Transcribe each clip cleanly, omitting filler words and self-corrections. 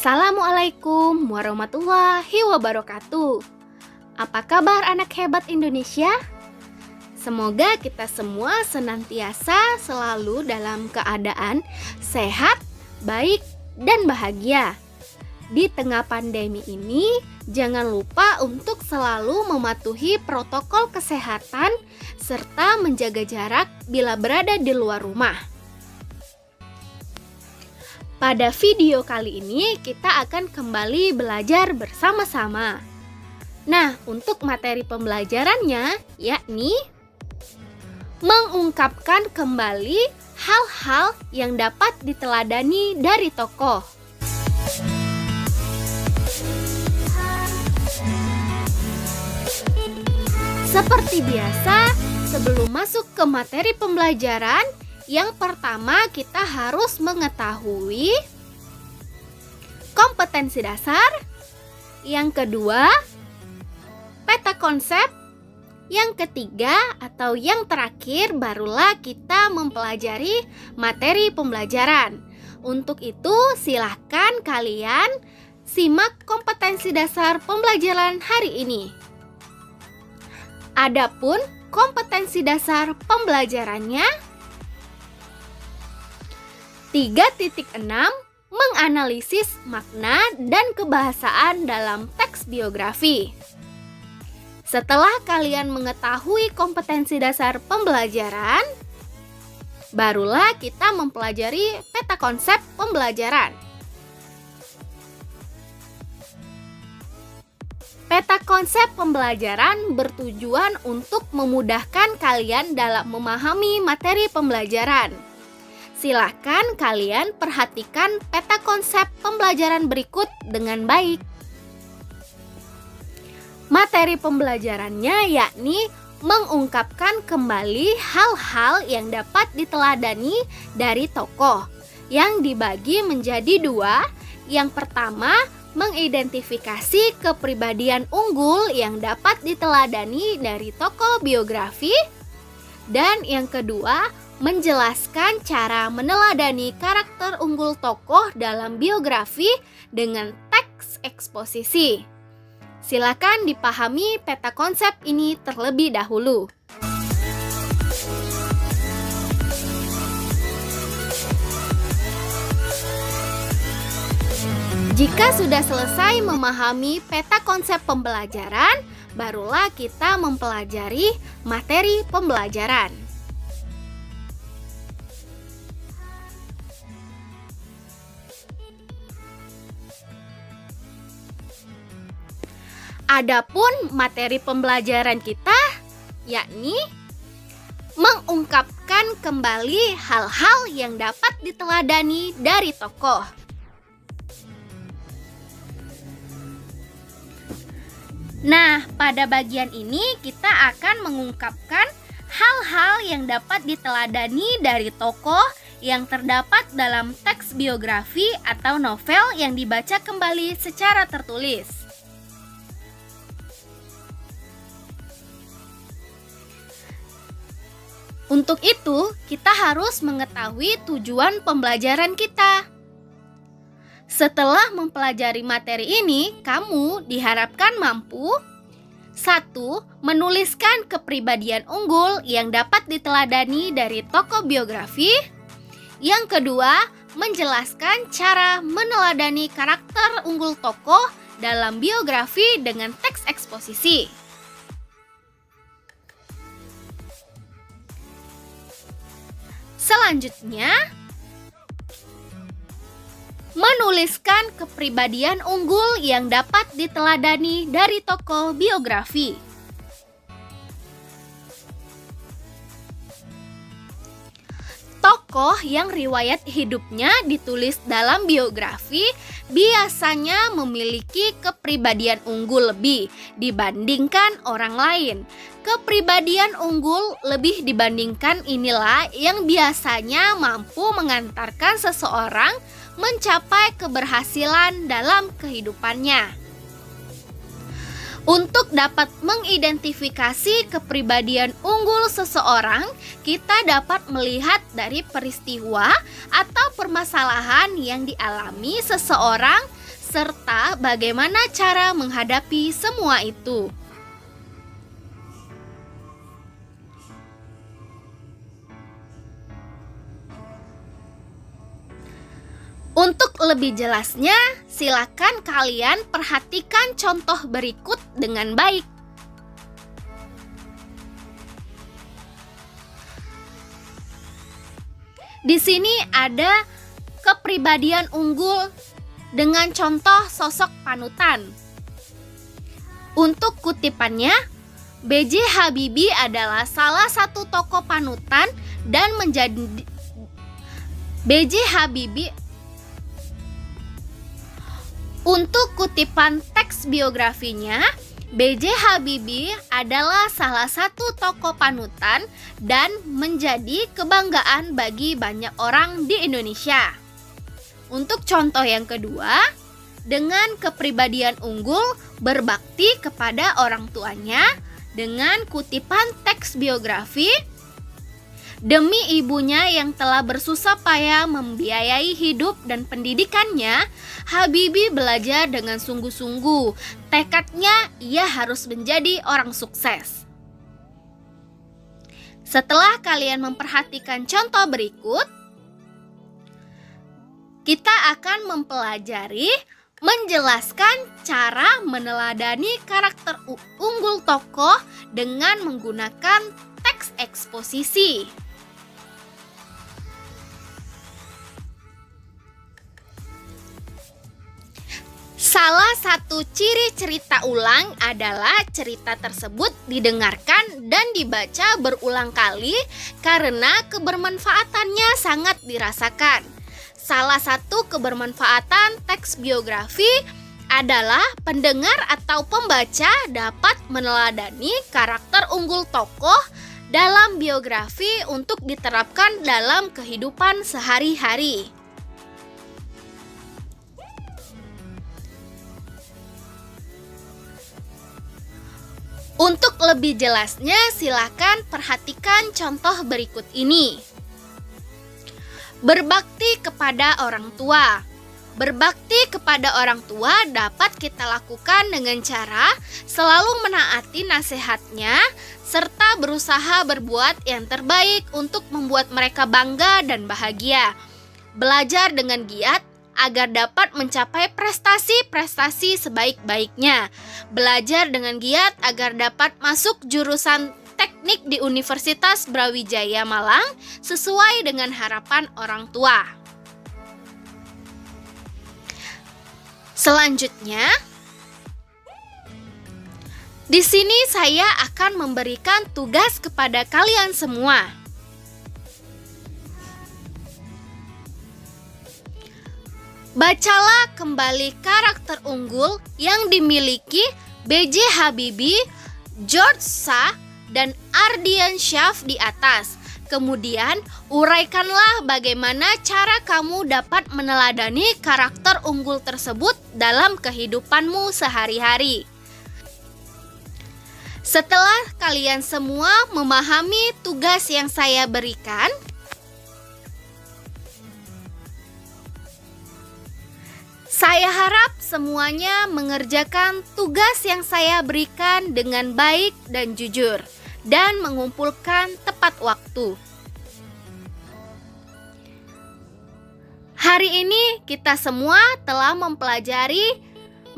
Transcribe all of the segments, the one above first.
Assalamualaikum warahmatullahi wabarakatuh. Apa kabar anak hebat Indonesia? Semoga kita semua senantiasa selalu dalam keadaan sehat, baik, dan bahagia. Di tengah pandemi ini, jangan lupa untuk selalu mematuhi protokol kesehatan serta menjaga jarak bila berada di luar rumah. Pada video kali ini kita akan kembali belajar bersama-sama. Nah, untuk materi pembelajarannya yakni mengungkapkan kembali hal-hal yang dapat diteladani dari tokoh. Seperti biasa, sebelum masuk ke materi pembelajaran, yang pertama kita harus mengetahui kompetensi dasar. Yang kedua, peta konsep. Yang ketiga atau yang terakhir barulah kita mempelajari materi pembelajaran. Untuk itu silahkan kalian simak kompetensi dasar pembelajaran hari ini. Adapun kompetensi dasar pembelajarannya 3.6 menganalisis makna dan kebahasaan dalam teks biografi. Setelah kalian mengetahui kompetensi dasar pembelajaran, barulah kita mempelajari peta konsep pembelajaran. Peta konsep pembelajaran bertujuan untuk memudahkan kalian dalam memahami materi pembelajaran. Silakan kalian perhatikan peta konsep pembelajaran berikut dengan baik. Materi pembelajarannya yakni mengungkapkan kembali hal-hal yang dapat diteladani dari tokoh, yang dibagi menjadi dua. Yang pertama, mengidentifikasi kepribadian unggul yang dapat diteladani dari tokoh biografi. Dan yang kedua, menjelaskan cara meneladani karakter unggul tokoh dalam biografi dengan teks eksposisi. Silakan dipahami peta konsep ini terlebih dahulu. Jika sudah selesai memahami peta konsep pembelajaran, barulah kita mempelajari materi pembelajaran. Adapun materi pembelajaran kita yakni mengungkapkan kembali hal-hal yang dapat diteladani dari tokoh. Nah, pada bagian ini kita akan mengungkapkan hal-hal yang dapat diteladani dari tokoh yang terdapat dalam teks biografi atau novel yang dibaca kembali secara tertulis. Untuk itu, kita harus mengetahui tujuan pembelajaran kita. Setelah mempelajari materi ini, kamu diharapkan mampu 1. Menuliskan kepribadian unggul yang dapat diteladani dari tokoh biografi. Yang kedua, menjelaskan cara meneladani karakter unggul tokoh dalam biografi dengan teks eksposisi. Selanjutnya, menuliskan kepribadian unggul yang dapat diteladani dari tokoh biografi. Tokoh yang riwayat hidupnya ditulis dalam biografi biasanya memiliki kepribadian unggul lebih dibandingkan orang lain. Kepribadian unggul lebih dibandingkan inilah yang biasanya mampu mengantarkan seseorang mencapai keberhasilan dalam kehidupannya. Untuk dapat mengidentifikasi kepribadian unggul seseorang, kita dapat melihat dari peristiwa atau permasalahan yang dialami seseorang serta bagaimana cara menghadapi semua itu. Untuk lebih jelasnya, silakan kalian perhatikan contoh berikut dengan baik. Di sini ada kepribadian unggul dengan contoh sosok panutan. Untuk kutipannya, B.J. Habibie adalah salah satu tokoh panutan dan menjadi B.J. Habibie. Untuk kutipan teks biografinya, B.J. Habibie adalah salah satu tokoh panutan dan menjadi kebanggaan bagi banyak orang di Indonesia. Untuk contoh yang kedua, dengan kepribadian unggul berbakti kepada orang tuanya dengan kutipan teks biografi, demi ibunya yang telah bersusah payah membiayai hidup dan pendidikannya, Habibie belajar dengan sungguh-sungguh. Tekadnya ia harus menjadi orang sukses. Setelah kalian memperhatikan contoh berikut, kita akan mempelajari menjelaskan cara meneladani karakter unggul tokoh dengan menggunakan teks eksposisi. Salah satu ciri cerita ulang adalah cerita tersebut didengarkan dan dibaca berulang kali karena kebermanfaatannya sangat dirasakan. Salah satu kebermanfaatan teks biografi adalah pendengar atau pembaca dapat meneladani karakter unggul tokoh dalam biografi untuk diterapkan dalam kehidupan sehari-hari. Untuk lebih jelasnya, silakan perhatikan contoh berikut ini. Berbakti kepada orang tua. Berbakti kepada orang tua dapat kita lakukan dengan cara selalu menaati nasihatnya serta berusaha berbuat yang terbaik untuk membuat mereka bangga dan bahagia. Belajar dengan giat agar dapat mencapai prestasi-prestasi sebaik-baiknya. Belajar dengan giat agar dapat masuk jurusan teknik di Universitas Brawijaya Malang sesuai dengan harapan orang tua. Selanjutnya, di sini saya akan memberikan tugas kepada kalian semua. Bacalah kembali karakter unggul yang dimiliki B.J. Habibie, George Shah, dan Ardian Syaf di atas. Kemudian, uraikanlah bagaimana cara kamu dapat meneladani karakter unggul tersebut dalam kehidupanmu sehari-hari. Setelah kalian semua memahami tugas yang saya berikan, saya harap semuanya mengerjakan tugas yang saya berikan dengan baik dan jujur, dan mengumpulkan tepat waktu. Hari ini kita semua telah mempelajari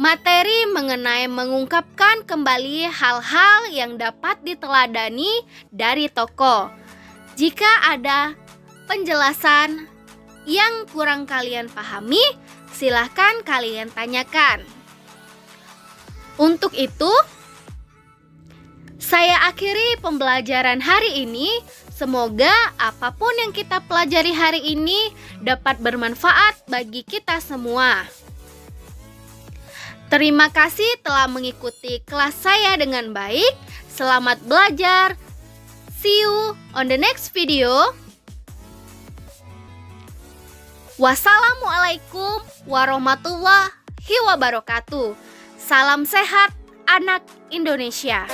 materi mengenai mengungkapkan kembali hal-hal yang dapat diteladani dari tokoh. Jika ada penjelasan yang kurang kalian pahami, silahkan kalian tanyakan. Untuk itu, saya akhiri pembelajaran hari ini. Semoga apapun yang kita pelajari hari ini dapat bermanfaat bagi kita semua. Terima kasih telah mengikuti kelas saya dengan baik. Selamat belajar. See you on the next video. Wassalamualaikum warahmatullahi wabarakatuh. Salam sehat anak Indonesia.